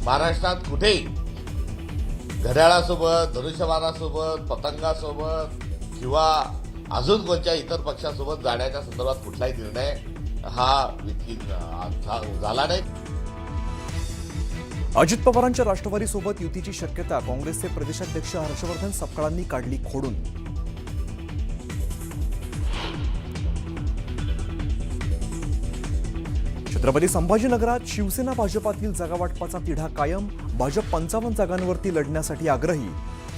महाराष्ट्रात कुठेही घड्याळासोबत, धनुष्यबाणासोबत, पतंगासोबत किंवा अजून कोणत्या इतर पक्षासोबत जाण्याच्या संदर्भात कुठलाही निर्णय हा झाला नाही. अजित पवारांच्या राष्ट्रवादीसोबत युतीची शक्यता काँग्रेसचे प्रदेशाध्यक्ष हर्षवर्धन सपकाळांनी काढली खोडून. छत्रपती संभाजीनगरात शिवसेना भाजपातील जागावाटपाचा तिढा कायम. भाजप 55 जागांवरती लढण्यासाठी आग्रही.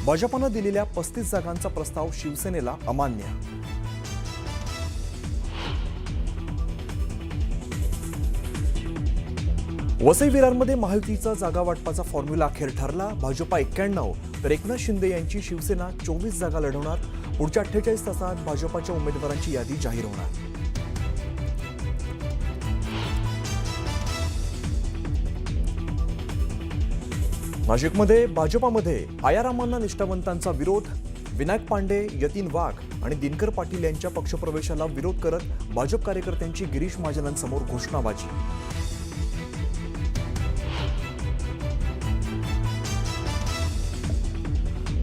भाजपनं दिलेल्या 35 जागांचा प्रस्ताव शिवसेनेला अमान्य. वसई विरारमध्ये महायुतीचा जागावाटपाचा फॉर्म्युला अखेर ठरला. भाजपा 91 तर एकनाथ शिंदे यांची शिवसेना 24 जागा लढवणार. पुढच्या 48 तासात भाजपाच्या उमेदवारांची यादी जाहीर होणार. नाशिकमध्ये भाजपामध्ये आयारामांना निष्ठावंतांचा विरोध. विनायक पांडे, यतीन वाघ आणि दिनकर पाटील यांच्या पक्षप्रवेशाला विरोध करत भाजप कार्यकर्त्यांची गिरीश महाजनांसमोर घोषणाबाजी.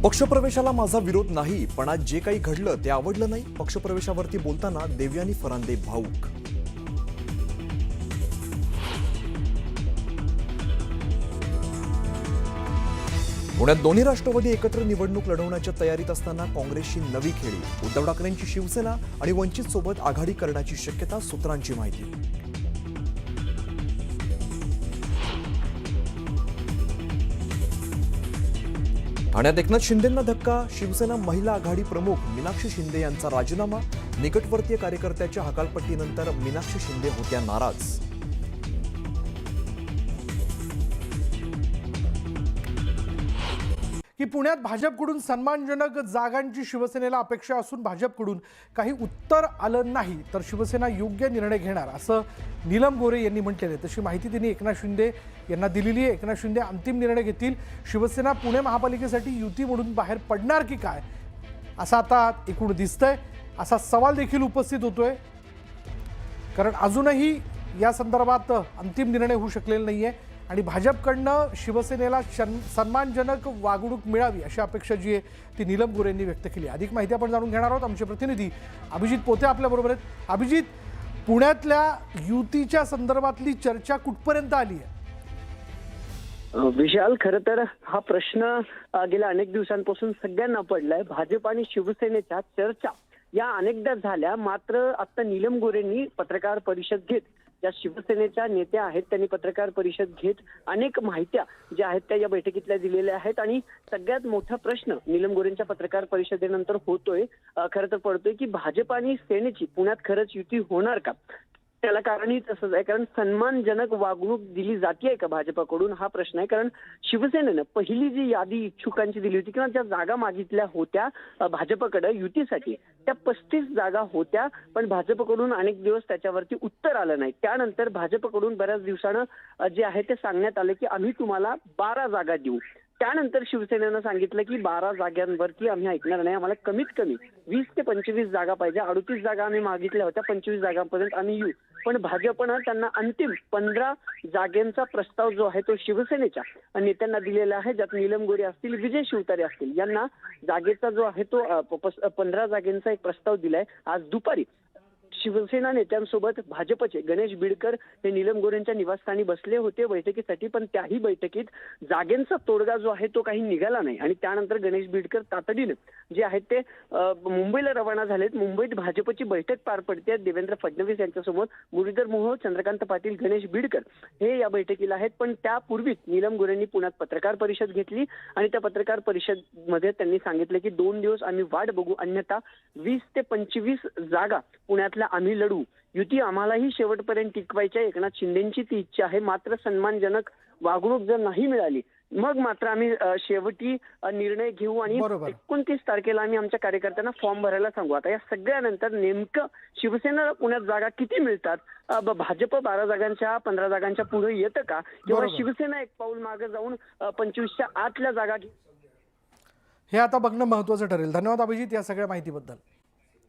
पक्षप्रवेशाला माझा विरोध नाही, पण आज जे काही घडलं ते आवडलं नाही. पक्षप्रवेशावरती बोलताना देवयानी फरांदे भाऊक. पुण्यात दोन्ही राष्ट्रवादी एकत्र निवडणूक लढवण्याच्या तयारीत असताना काँग्रेसची नवी खेळी. उद्धव ठाकरेंची शिवसेना आणि वंचित सोबत आघाडी करण्याची शक्यता, सूत्रांची माहिती. ठाण्यात एकनाथ शिंदेंना धक्का. शिवसेना महिला आघाडी प्रमुख मीनाक्षी शिंदे यांचा राजीनामा. निकटवर्तीय कार्यकर्त्याच्या हकालपट्टीनंतर मीनाक्षी शिंदे होत्या नाराज. की पुण्यात भाजपकडून सन्मानजनक जागांची शिवसेनेला अपेक्षा असून भाजपकडून काही उत्तर आलं नाही तर शिवसेना योग्य निर्णय घेणार असं नीलम गोरे यांनी म्हटलेलं आहे. तशी माहिती त्यांनी एकनाथ शिंदे यांना दिलेली आहे. एकनाथ शिंदे अंतिम निर्णय घेतील. शिवसेना पुणे महापालिकेसाठी युती म्हणून बाहेर पडणार की काय असं आता एकूण दिसतंय. असा सवाल देखील उपस्थित होतोय, कारण अजूनही या संदर्भात अंतिम निर्णय होऊ शकलेला नाहीये आणि भाजपकडनं शिवसेनेला सन्मानजनक वागणूक मिळावी अशी अपेक्षा जी आहे ती नीलम गोरे यांनी व्यक्त केली. अधिक माहिती आपण जाणून घेणार आहोत. आमचे प्रतिनिधी अभिजित पोते आपल्याबरोबर आहेत. अभिजित, पुण्यातल्या युतीच्या संदर्भातली चर्चा कुठपर्यंत आली आहे? विशाल, खरं तर हा प्रश्न गेल्या अनेक दिवसांपासून सगळ्यांना पडलाय. भाजप आणि शिवसेनेच्या चर्चा या अनेकदा झाल्या, मात्र आता नीलम गोरेंनी पत्रकार परिषद घेत, ज्या शिवसेनेच्या नेत्या आहेत त्यांनी पत्रकार परिषद घेत अनेक माहित्या ज्या आहेत त्या या बैठकीतल्या दिलेल्या आहेत. आणि सगळ्यात मोठा प्रश्न नीलम गोरेंच्या पत्रकार परिषदेनंतर होतोय, खरं तर पडतोय की भाजप आणि सेनेची पुण्यात खरंच युती होणार का. त्याला कारणही तसंच आहे, कारण सन्मानजनक वागणूक दिली जाते का भाजपाकडून हा प्रश्न आहे. कारण शिवसेनेनं पहिली जी यादी इच्छुकांची दिली होती किंवा ज्या जागा मागितल्या होत्या भाजपकडे युतीसाठी त्या 35 जागा होत्या, पण भाजपकडून अनेक दिवस त्याच्यावरती उत्तर आलं नाही. त्यानंतर भाजपकडून बऱ्याच दिवसानं जे आहे ते सांगण्यात आलं की आम्ही तुम्हाला 12 जागा देऊ. त्यानंतर शिवसेनेनं सांगितलं की 12 जागांवरती आम्ही ऐकणार नाही, आम्हाला कमीत कमी 20 ते 25 जागा पाहिजे. 38 जागा आम्ही मागितल्या होत्या, 25 जागांपर्यंत आम्ही येऊ. पण भाजपनं त्यांना अंतिम 15 जागांचा प्रस्ताव जो आहे तो शिवसेनेच्या नेत्यांना दिलेला आहे, ज्यात नीलम गोरे असतील, विजय शिवतारे असतील यांना जागेचा जो आहे तो 15 जागांचा एक प्रस्ताव दिलाय. आज दुपारी शिवसेना नेत्यांसोबत भाजपचे गणेश बिडकर हे नीलम गोरेंच्या निवासस्थानी बसले होते बैठकीसाठी, पण त्याही बैठकीत जागेंचा तोडगा जो आहे तो काही निघाला नाही. आणि त्यानंतर गणेश बिडकर तातडीनं जे आहेत ते मुंबईला रवाना झालेत. मुंबईत भाजपची बैठक पार पडते. देवेंद्र फडणवीस यांच्यासोबत मुरलीधर मोहोळ, चंद्रकांत पाटील, गणेश बिडकर हे या बैठकीला आहेत. पण त्यापूर्वीच नीलम गोरेंनी पुण्यात पत्रकार परिषद घेतली आणि त्या पत्रकार परिषदमध्ये त्यांनी सांगितलं की 2 दिवस आम्ही वाट बघू, अन्यथा 20 ते 25 जागा पुण्यातल्या आम्ही लढू. युती आम्हालाही शेवटपर्यंत टिकवायची आहे. एकनाथ शिंदेंची ती इच्छा आहे, मात्र सन्मानजनक वागणूक जर नाही मिळाली मग मात्र आम्ही शेवटी निर्णय घेऊ आणि 29 तारखेला आम्ही आमच्या कार्यकर्त्यांना फॉर्म भरायला सांगू. आता या सगळ्यानंतर नेमकं शिवसेनेला पुण्यात जागा किती मिळतात, भाजप 12 जागांच्या 15 जागांच्या पुढे येतं का, किंवा शिवसेना एक पाऊल मागे जाऊन 25च्या आतल्या जागा हे आता बघणं महत्वाचं ठरेल. धन्यवाद अभिजित या सगळ्या माहितीबद्दल.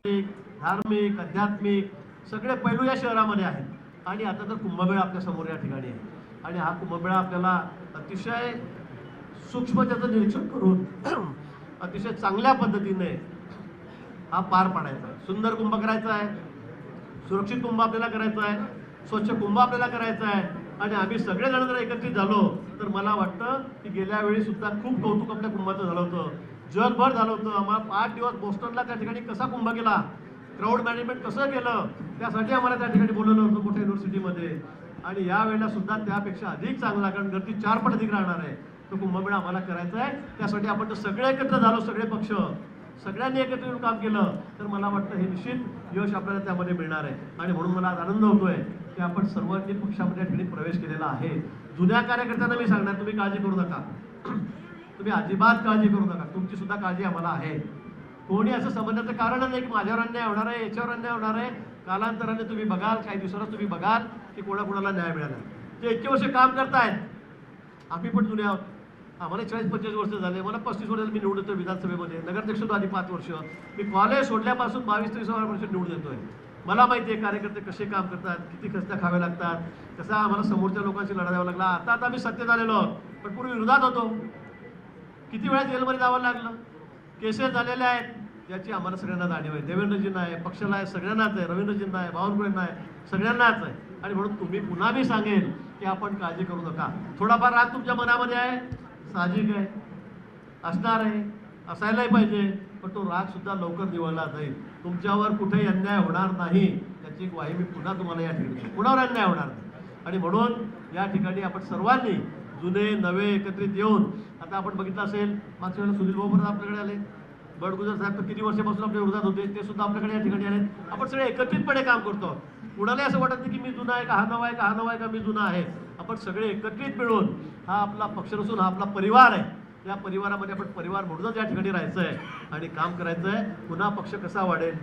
धार्मिक, आध्यात्मिक सगळे पैलू या शहरामध्ये आहेत आणि आता तर कुंभमेळा आपल्या समोर या ठिकाणी आहे. आणि हा कुंभमेळा आपल्याला अतिशय सूक्ष्म त्याचं निरीक्षण करून अतिशय चांगल्या पद्धतीने हा पार पाडायचा आहे. सुंदर कुंभ करायचा आहे, सुरक्षित कुंभ आपल्याला करायचा आहे, स्वच्छ कुंभ आपल्याला करायचा आहे. आणि आम्ही सगळेजण जर एकत्रित झालो तर मला वाटतं की गेल्या वेळी सुद्धा खूप कौतुक आपल्या कुंभाचं झालं होतं, जगभर झालं होतं. आम्हाला 5 दिवस बोस्टनला त्या ठिकाणी कसा कुंभ केला, क्राऊड मॅनेजमेंट कसं केलं, त्यासाठी आम्हाला त्या ठिकाणी बोलवलं होतं मोठ्या युनिव्हर्सिटीमध्ये. आणि यावेळेला सुद्धा त्यापेक्षा अधिक चांगला, कारण गर्दी 4 पट अधिक राहणार आहे, तो कुंभमेळा आम्हाला करायचा आहे. त्यासाठी आपण जर सगळे एकत्र झालो, सगळे पक्ष सगळ्यांनी एकत्र येऊन काम केलं तर मला वाटतं हे निश्चित यश आपल्याला त्यामध्ये मिळणार आहे. आणि म्हणून मला आज आनंद होतोय की आपण सर्वांनी पक्षामध्ये या ठिकाणी प्रवेश केलेला आहे. जुन्या कार्यकर्त्यांना मी सांगणार, तुम्ही काळजी करू नका, तुम्ही अजिबात काळजी करू नका, तुमची सुद्धा काळजी आम्हाला आहे. कोणी असं समजण्याचं कारण नाही की माझ्यावर अन्याय होणार आहे, याच्यावर अन्याय होणार आहे. कालांतराने तुम्ही बघाल, काही दिवसांना तुम्ही बघाल की कोणाकोणाला न्याय मिळाला. ते इतके वर्ष काम करतायत, आम्ही पण जुने आहोत. आम्हाला 40-45 वर्ष झाले, मला 35 वर्ष मी निवडून येतोय विधानसभेमध्ये, नगराध्यक्ष होतो आधी 5 वर्ष. मी कॉलेज सोडल्यापासून 22-23 वर्ष निवडून येतोय. मला माहिती आहे कार्यकर्ते कसे काम करतात, किती खस्त्या खावे लागतात, कसा आम्हाला समोरच्या लोकांशी लढा द्यावा लागला. आता आम्ही सत्तेत आलेलो आहोत, पण पूर्वी विरोधात होतो. किती वेळा जेलमध्ये जावं लागलं, केसेस झालेल्या आहेत, याची आम्हाला सगळ्यांना जाणीव आहे. देवेंद्रजींना आहे, पक्षाला आहे, सगळ्यांनाच आहे, रवींद्रजींना आहे, बावनकुळेंना आहे, सगळ्यांनाच आहे. आणि म्हणून तुम्ही पुन्हा मी सांगेन की आपण काळजी करू नका. थोडाफार राग तुमच्या मनामध्ये आहे, साहजिक आहे, असणार आहे, असायलाही पाहिजे, पण तो राग सुद्धा लवकर निवळला जाईल. तुमच्यावर कुठेही अन्याय होणार नाही याची एक ग्वाही मी पुन्हा तुम्हाला या ठिकाणी देतो. कुणावर अन्याय होणार नाही. आणि म्हणून या ठिकाणी आपण सर्वांनी जुने नवे एकत्रित येऊन, आता आपण बघितलं असेल मागच्या वेळेला सुनील भाऊ परत आपल्याकडे आले, बडगुजर साहेब तर किती वर्षापासून आपल्या विरोधात होते, ते सुद्धा आपल्याकडे या ठिकाणी आले. आपण सगळे एकत्रितपणे काम करतो. कुणालाही असं वाटत नाही की मी जुना आहे का हा नवा आहे, का हा नवा आहे का मी जुना आहे. आपण सगळे एकत्रित मिळून, हा आपला पक्ष नसून हा आपला परिवार आहे, या परिवारामध्ये आपण परिवार म्हणूनच या ठिकाणी राहायचं आहे आणि काम करायचं आहे. पुन्हा पक्ष कसा वाढेल,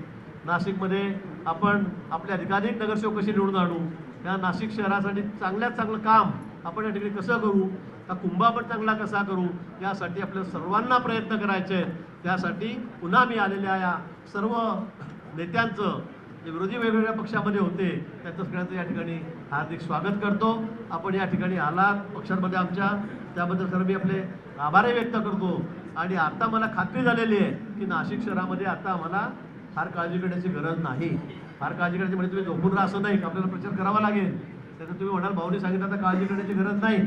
नाशिकमध्ये आपण आपले अधिकाधिक नगरसेवक कसे निवडून आणू, या नाशिक शहरासाठी चांगल्यात चांगलं काम आपण या ठिकाणी कसं करू, हा कुंभ आपण चांगला कसा करू, यासाठी आपल्या सर्वांना प्रयत्न करायचे आहेत. त्यासाठी पुन्हा मी आलेल्या या सर्व नेत्यांचं, जे विरोधी वेगवेगळ्या पक्षामध्ये होते, त्यांचं सगळ्यांचं या ठिकाणी हार्दिक स्वागत करतो. आपण या ठिकाणी आलात पक्षांमध्ये आमच्या, त्याबद्दल सर्व मी आपले आभारही व्यक्त करतो. आणि आता मला खात्री झालेली आहे की नाशिक शहरामध्ये आता आम्हाला फार काळजी करण्याची गरज नाही. फार काळजी करायची म्हणजे तुम्ही झोपून राहा असं नाही, आपल्याला प्रचार करावा लागेल. त्याचं तुम्ही म्हणाल भाऊनी सांगितलं आता काळजी करण्याची गरज नाही,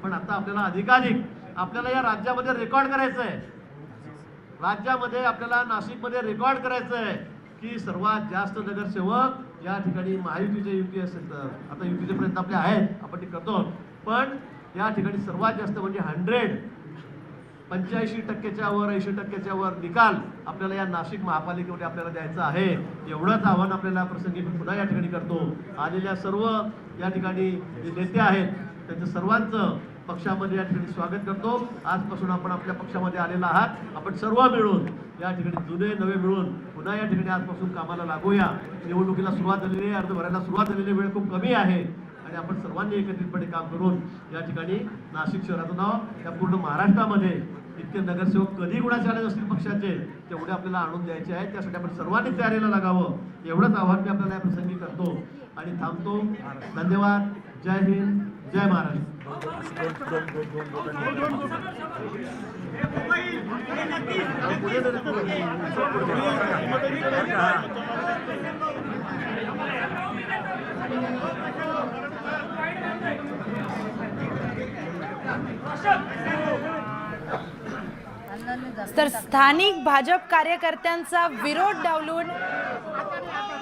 पण आता आपल्याला अधिकाधिक आपल्याला या राज्यामध्ये रेकॉर्ड करायचं आहे. राज्यामध्ये आपल्याला नाशिकमध्ये रेकॉर्ड करायचं आहे की सर्वात जास्त नगरसेवक या ठिकाणी महायुतीचे, युती असेल तर आता युतीचे प्रयत्न आपले आहेत, आपण ते करतो, पण या ठिकाणी सर्वात जास्त म्हणजे 85% वर 80% वर निकाल आपल्याला या नाशिक महापालिकेमध्ये आपल्याला द्यायचा आहे. एवढंच आव्हान आपल्याला प्रसंगी पुन्हा या ठिकाणी करतो. आलेल्या सर्व या ठिकाणी जे नेते आहेत त्यांचं सर्वांचं पक्षामध्ये या ठिकाणी स्वागत करतो. आजपासून आपण आपल्या पक्षामध्ये आलेला आहात, आपण सर्व मिळून या ठिकाणी जुने नवे मिळून पुन्हा या ठिकाणी आजपासून कामाला लागूया. निवडणुकीला सुरुवात झालेली आहे, अर्ज भरायला सुरुवात झालेली, वेळ खूप कमी आहे आणि आपण सर्वांनी एकत्रितपणे काम करून या ठिकाणी नाशिक शहराचं नाव या पूर्ण महाराष्ट्रामध्ये, इतके नगरसेवक कधी कुणाचे आले नसतील पक्षाचे, तेवढे आपल्याला आणून द्यायचे आहेत. त्यासाठी आपण सर्वांनी तयारीला लागावं, एवढंच आव्हान मी आपल्याला या प्रसंगी करतो आणि थांबतो. धन्यवाद. जय हिंद, जय महाराष्ट्र. तर स्थानिक भाजप कार्यकर्त्यांचा विरोध डावलून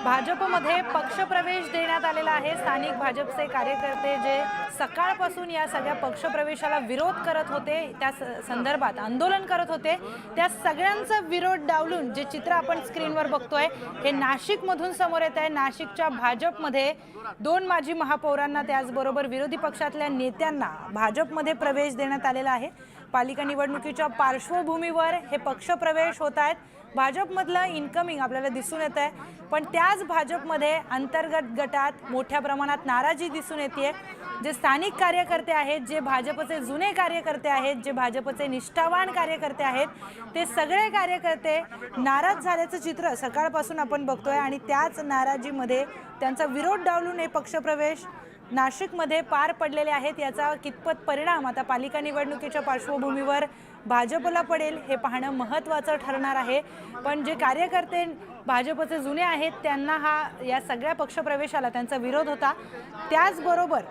भाजपमध्ये पक्षप्रवेश देण्यात आलेला आहे. स्थानिक भाजपचे कार्यकर्ते जे सकाळपासून या सगळ्या पक्षप्रवेशाला विरोध करत होते, त्या संदर्भात आंदोलन करत होते, त्या सगळ्यांचा विरोध डावलून जे चित्र आपण स्क्रीनवर बघतोय हे नाशिकमधून समोर येत आहे. नाशिकच्या भाजपमध्ये 2 माजी महापौरांना, त्याचबरोबर विरोधी पक्षातल्या नेत्यांना भाजपमध्ये प्रवेश देण्यात आलेला आहे. पालिका निवडणुकीच्या पार्श्वभूमीवर हे पक्षप्रवेश होत आहेत. भाजपमधलं इनकमिंग आपल्याला दिसून येत आहे, पण त्याच भाजपमध्ये अंतर्गत गटात मोठ्या प्रमाणात नाराजी दिसून येते. जे स्थानिक कार्यकर्ते आहेत, जे भाजपचे जुने कार्यकर्ते आहेत, जे भाजपचे निष्ठावान कार्यकर्ते आहेत, ते सगळे कार्यकर्ते नाराज झाल्याचं चित्र सकाळपासून आपण बघतोय आणि त्याच नाराजीमध्ये त्यांचा विरोध डावलून हे पक्षप्रवेश नाशिकमध्ये पार पडलेले आहेत. याचा कितपत परिणाम आता पालिका निवडणुकीच्या पार्श्वभूमीवर भाजपला पडेल हे पाहणं महत्त्वाचं ठरणार आहे. पण जे कार्यकर्ते भाजपचे जुने आहेत त्यांना या सगळ्या पक्षप्रवेशाला त्यांचा विरोध होता. त्याचबरोबर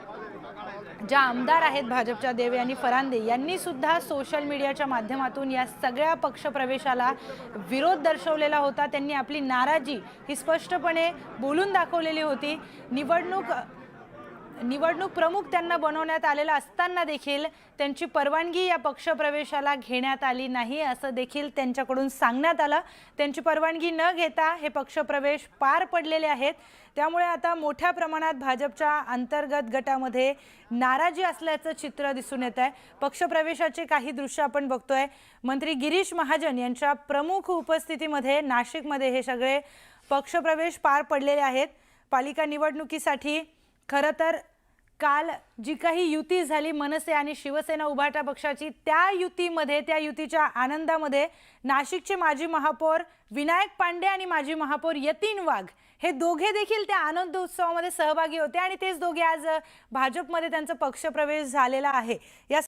ज्या आमदार आहेत भाजपच्या देवयानी फरांदे यांनी सुद्धा सोशल मीडियाच्या माध्यमातून या सगळ्या पक्षप्रवेशाला विरोध दर्शवलेला होता. त्यांनी आपली नाराजी ही स्पष्टपणे बोलून दाखवलेली होती. निवडणूक प्रमुख त्यांना बनवण्यात आलेला असताना देखील त्यांची परवानगी या पक्षप्रवेशाला घेण्यात आली नाही असं देखील त्यांच्याकडून सांगण्यात आलं. त्यांची परवानगी न घेता हे पक्षप्रवेश पार पडलेले आहेत. त्यामुळे आता मोठ्या प्रमाणात भाजपच्या अंतर्गत गटामध्ये नाराजी असल्याचं चित्र दिसून येत आहे. पक्षप्रवेशाचे काही दृश्य आपण बघतोय. मंत्री गिरीश महाजन यांच्या प्रमुख उपस्थितीमध्ये नाशिकमध्ये हे सगळे पक्षप्रवेश पार पडलेले आहेत. पालिका निवडणुकीसाठी खरं तर काल जी काही युती झाली मनसे आणि शिवसेना उभाटा पक्षाची, त्या युतीच्या आनंदामध्ये नाशिकचे माजी महापौर विनायक पांडे आणि माजी महापौर यतीन वाघ हे दोघे देखील त्या आनंद उत्सवामध्ये सहभागी होते आणि तेच दोघे आज भाजपमध्ये त्यांचा पक्षप्रवेश झालेला आहे. या